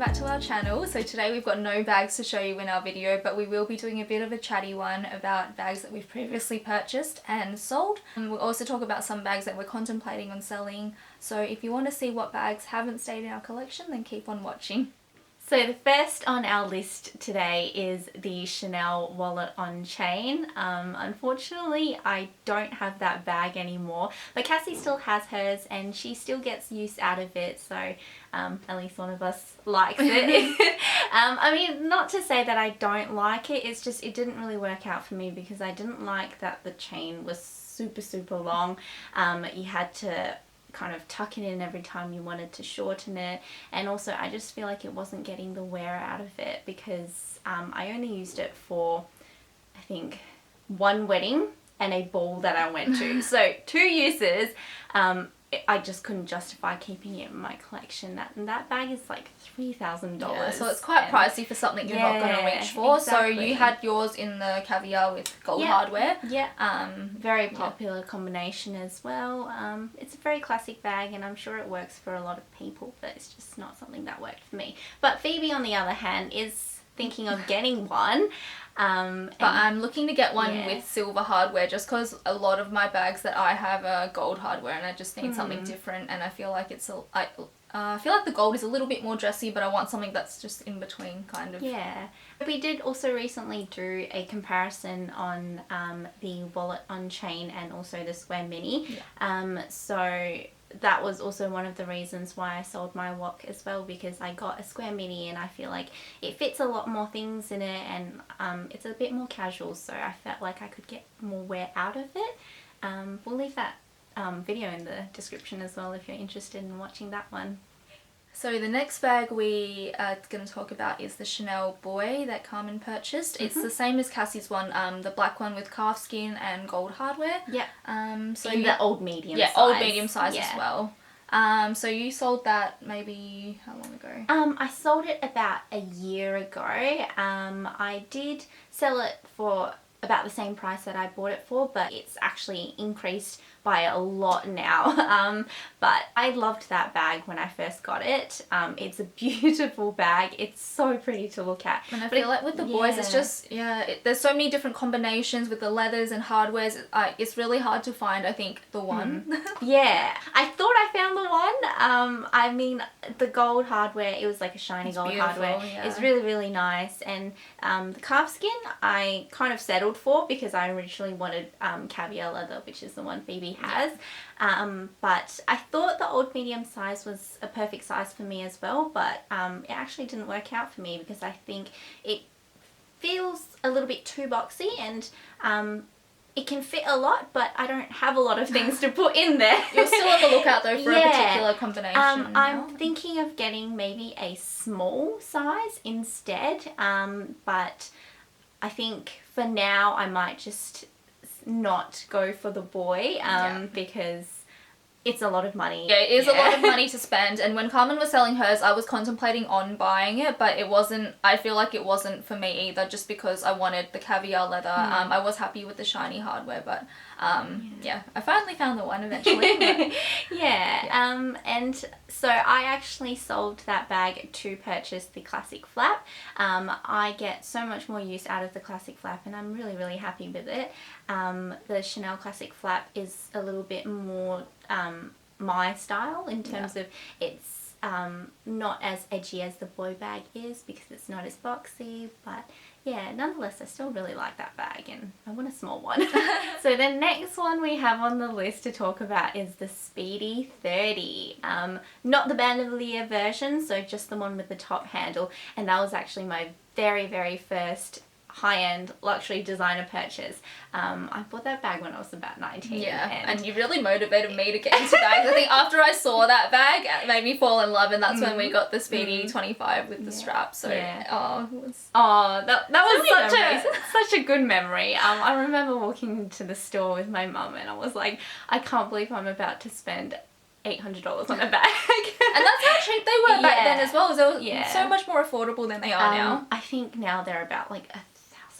back to our channel. So today we've got no bags to show you in our video, but we will be doing a bit of a chatty one about bags that we've previously purchased and sold. And we'll also talk about some bags that we're contemplating on selling. So if you want to see what bags haven't stayed in our collection, then keep on watching. So the first on our list today is the Chanel wallet on chain. Unfortunately, I don't have that bag anymore, but Cassie still has hers and she still gets use out of it, so at least one of us likes it. I mean, not to say that I don't like it, it's just it didn't really work out for me because I didn't like that the chain was super long. You had to kind of tuck it in every time you wanted to shorten it, and also I just feel like it wasn't getting the wear out of it because I only used it for I think one wedding and a ball that I went to, so 2 uses. I just couldn't justify keeping it in my collection. That bag is like $3,000. Yeah, so it's quite pricey for something you're not going to reach for. Exactly. So you had yours in the Caviar with gold hardware. Yeah. Very popular combination as well. It's a very classic bag and I'm sure it works for a lot of people, but it's just not something that worked for me. But Phoebe, on the other hand, is thinking of getting one. But I'm looking to get one with silver hardware just because a lot of my bags that I have are gold hardware and I just need something different, and I feel like I feel like the gold is a little bit more dressy, but I want something that's just in between kind of. Yeah. We did also recently do a comparison on the wallet on chain and also the Square Mini. Yeah. So that was also one of the reasons why I sold my wok as well, because I got a Square Mini and I feel like it fits a lot more things in it, and it's a bit more casual, so I felt like I could get more wear out of it. We'll leave that video in the description as well if you're interested in watching that one. So the next bag we are going to talk about is the Chanel Boy that Carmen purchased. It's the same as Cassie's one, the black one with calf skin and gold hardware. Yeah. So in the old medium size. Yeah, old medium size as well. So you sold that maybe, how long ago? I sold it about a year ago. I did sell it for about the same price that I bought it for, but it's actually increased by a lot now. But I loved that bag when I first got it. It's a beautiful bag. It's so pretty to look at. And I feel like with the boys, it's just, there's so many different combinations with the leathers and hardwares. It's really hard to find, I think, the one. Yeah, I thought I found the one. I mean, the gold hardware, it was like a shiny gold hardware. Yeah. It's really nice. And the calf skin, I kind of settled for because I originally wanted Caviar leather, which is the one Phoebe has. But I thought the old medium size was a perfect size for me as well, but it actually didn't work out for me because I think it feels a little bit too boxy, and it can fit a lot, but I don't have a lot of things to put in there. You're still on the lookout though for a particular combination. I'm thinking of getting maybe a small size instead, but I think for now I might just not go for the boy because it's a lot of money. Yeah, it is a lot of money to spend, and when Carmen was selling hers, I was contemplating on buying it, but it wasn't, I feel like it wasn't for me either, just because I wanted the Caviar leather. I was happy with the shiny hardware, but I finally found the one eventually. But, and so I actually sold that bag to purchase the classic flap. I get so much more use out of the classic flap and I'm really happy with it. The Chanel classic flap is a little bit more my style in terms of it's not as edgy as the boy bag is because it's not as boxy, but yeah, nonetheless I still really like that bag and I want a small one. So the next one we have on the list to talk about is the Speedy 30. Not the bandolier version, so just the one with the top handle, and that was actually my very first high-end luxury designer purchase. I bought that bag when I was about 19. Yeah, and you really motivated me to get into bags. I think after I saw that bag, it made me fall in love, and that's when we got the Speedy 25 with the strap. So, that was such a good memory. I remember walking into the store with my mum and I was like, I can't believe I'm about to spend $800 on a bag. And that's how cheap they were back then as well. So so much more affordable than they are now. I think now they're about like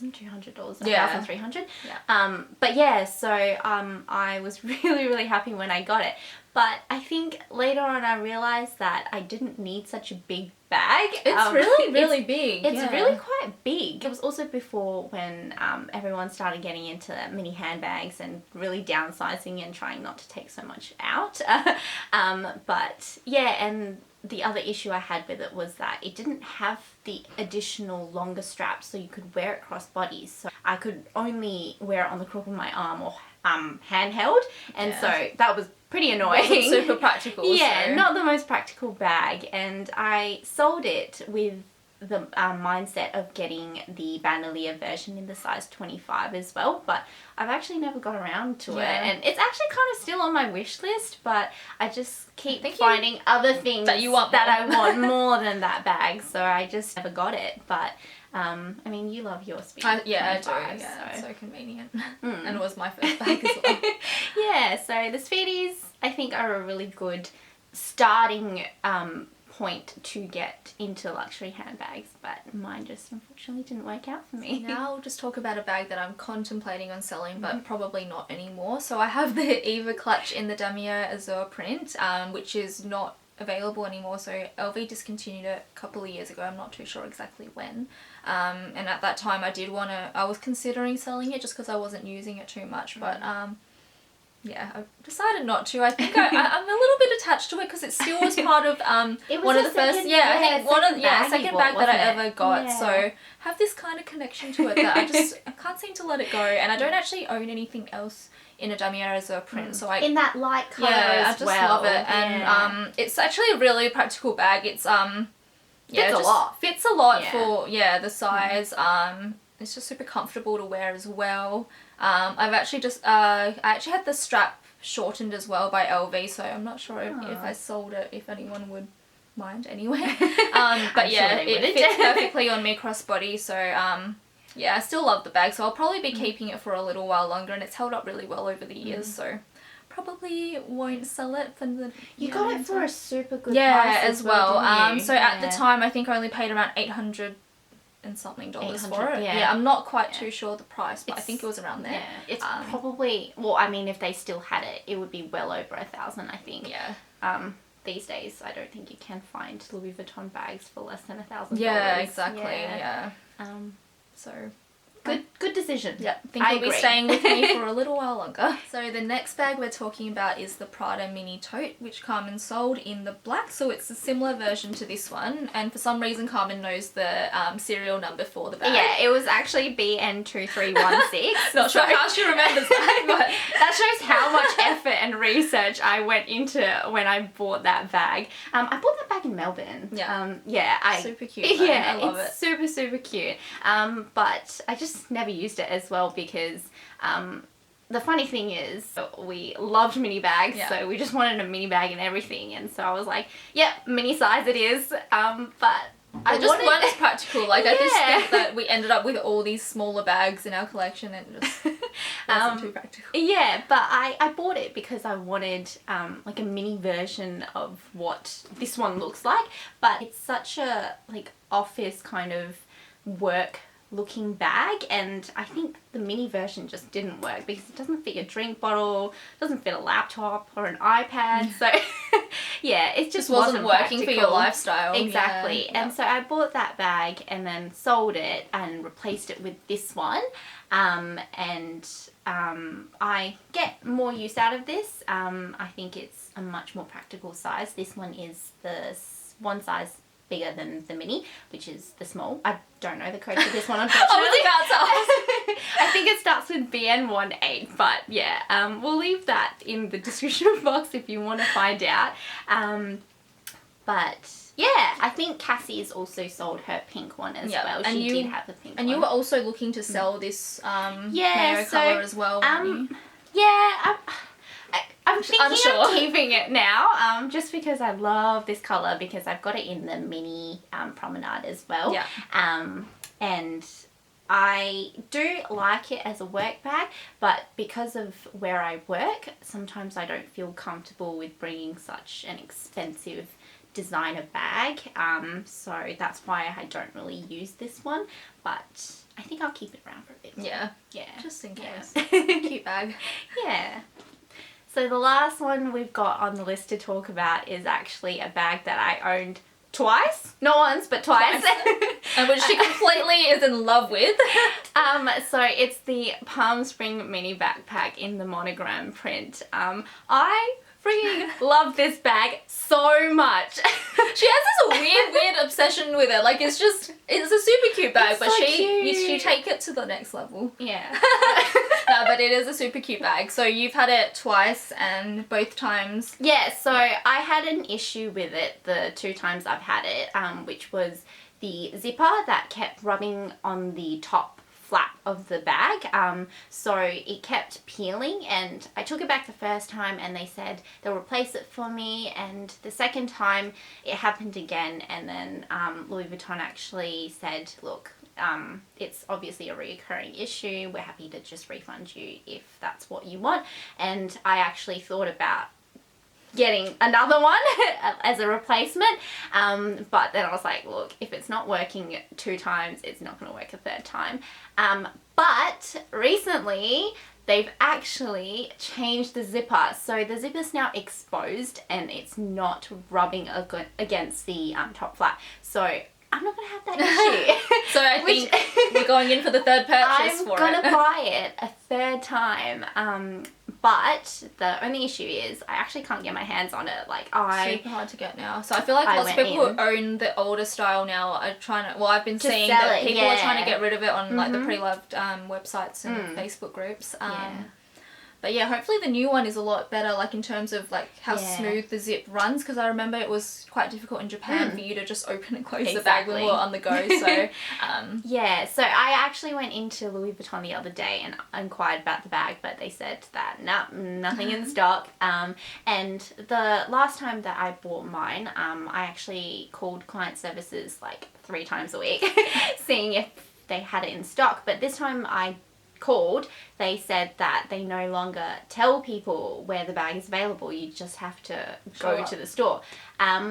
$1,200, Yeah. $1,300. Yeah. But yeah, so I was really, really happy when I got it. But I think later on I realized that I didn't need such a big bag. It's really, really big. It's yeah. really quite big. It was also before when everyone started getting into mini handbags and really downsizing and trying not to take so much out. But yeah, and the other issue I had with it was that it didn't have the additional longer straps so you could wear it cross bodies. So I could only wear it on the crook of my arm or handheld, and so that was pretty annoying. Wasn't super practical. Yeah, so. not the most practical bag, and I sold it with the mindset of getting the vanilla version in the size 25 as well, but I've actually never got around to it, and it's actually kind of still on my wish list, but I just keep finding other things that you want that I want more than that bag, so I just never got it. But I mean, you love your Speedy. Yeah, I do. Yeah, it's so convenient. And it was my first bag as well. Yeah, so the Speedies I think are a really good starting point to get into luxury handbags, but mine just unfortunately didn't work out for me. Now I'll just talk about a bag that I'm contemplating on selling, but probably not anymore. So I have the Eva clutch in the Damier Azur print, which is not available anymore. So LV discontinued it a couple of years ago. I'm not too sure exactly when. And at that time I was considering selling it just because I wasn't using it too much, but yeah, I decided not to. I think I'm a little bit attached to it because it still was part of one of the first, second bag that I ever got. Yeah. So have this kind of connection to it that I can't seem to let it go, and I don't actually own anything else in a Damier Azur print. So in that light colour as I just well. love it, and it's actually a really practical bag. It's fits a lot for the size. It's just super comfortable to wear as well. I've actually I actually had the strap shortened as well by LV, so I'm not sure if I sold it, if anyone would mind anyway. But yeah, it fits perfectly on me crossbody, so yeah, I still love the bag, so I'll probably be keeping it for a little while longer, and it's held up really well over the years, so probably won't sell it for the... You got it for a super good price as well. So at the Yeah. time I think I only paid around $800 and something for it. Yeah, I'm not quite too sure the price, but I think it was around there. Yeah, it's probably, well, I mean, if they still had it, it would be well over $1,000, I think. Yeah. These days, I don't think you can find Louis Vuitton bags for less than $1,000. Yeah, exactly. Yeah. So good decision. Yeah, I think it'll be staying with me for a little while longer. So the next bag we're talking about is the Prada mini tote, which Carmen sold in the black. So it's a similar version to this one, and for some reason Carmen knows the serial number for the bag. Yeah, it was actually BN2316. Not sure how she remembers that, but that shows how much effort and research I went into when I bought that bag. I bought that bag in Melbourne. Yeah. Super cute. Though. Yeah, I love it. Super, super cute. But I just never used it as well because the funny thing is we loved mini bags, so we just wanted a mini bag and everything, and so I was like, yep, mini size it is, but I just weren't as practical. Like I just think that we ended up with all these smaller bags in our collection and it just wasn't too practical. Yeah, but I bought it because I wanted like a mini version of what this one looks like, but it's such a like office kind of work looking bag, and I think the mini version just didn't work because it doesn't fit your drink bottle, doesn't fit a laptop or an iPad, so yeah, it just wasn't working practical for your lifestyle. Exactly. And so I bought that bag and then sold it and replaced it with this one, and I get more use out of this. I think it's a much more practical size. This one is the one size bigger than the mini, which is the small. I don't know the code for this one, unfortunately. I think it starts with BN18, but yeah, we'll leave that in the description box if you want to find out. But yeah, I think Cassie's also sold her pink one as well. She did have a pink one. And you were also looking to sell this Nero colour as well, weren't you? Yeah, I'm thinking of keeping it now, just because I love this colour, because I've got it in the mini promenade as well. Yeah. And I do like it as a work bag, but because of where I work, sometimes I don't feel comfortable with bringing such an expensive designer bag, so that's why I don't really use this one. But I think I'll keep it around for a bit more. Yeah. Yeah. Just in Yeah. case. Cute bag. Yeah. So the last one we've got on the list to talk about is actually a bag that I owned twice. Not once, but twice. And which she completely is in love with. So it's the Palm Spring mini backpack in the Monogram print. I freaking love this bag so much. She has this weird obsession with it. Like, it's a super cute bag, It's but so she cute. take it to the next level. Yeah. No, but it is a super cute bag. So you've had it twice, and both times. Yeah, so I had an issue with it the 2 times I've had it, which was the zipper that kept rubbing on the top flap of the bag, so it kept peeling, and I took it back the first time and they said they'll replace it for me, and the second time it happened again, and then Louis Vuitton actually said, look, it's obviously a reoccurring issue, we're happy to just refund you if that's what you want. And I actually thought about getting another one as a replacement, but then I was like, look, if it's not working 2 times, it's not going to work a 3rd time. But recently they've actually changed the zipper, so the zipper's now exposed and it's not rubbing against the top flap, so I'm not going to have that issue. So I think we're going in for the 3rd purchase for it. I'm going to buy it a 3rd time. But the only issue is I actually can't get my hands on it. Like, super hard to get now. So I feel like lots of people who own the older style now are trying to, well, I've been seeing that people are trying to get rid of it on like the pre-loved websites and Facebook groups. But yeah, hopefully the new one is a lot better, like in terms of like how smooth the zip runs, because I remember it was quite difficult in Japan for you to just open and close the bag when we were on the go. So yeah, so I actually went into Louis Vuitton the other day and inquired about the bag, but they said that nothing in stock. And the last time that I bought mine, I actually called client services like 3 times a week seeing if they had it in stock, but this time I called, they said that they no longer tell people where the bag is available. You just have to go to the store,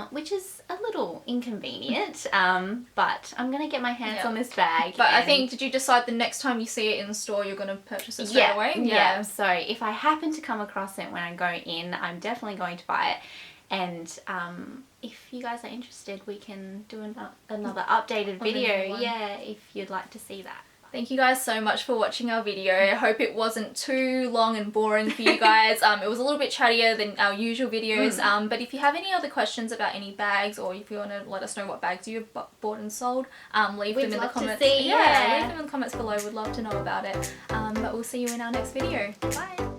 which is a little inconvenient, but I'm going to get my hands on this bag. But I think, did you decide the next time you see it in the store you're going to purchase it straight away? Yeah, so if I happen to come across it when I go in, I'm definitely going to buy it. And if you guys are interested, we can do another updated video, if you'd like to see that. Thank you guys so much for watching our video. I hope it wasn't too long and boring for you guys. It was a little bit chattier than our usual videos, but if you have any other questions about any bags, or if you want to let us know what bags you've bought and sold, leave them in the comments. Leave them in the comments below. We'd love to know about it. But we'll see you in our next video. Bye!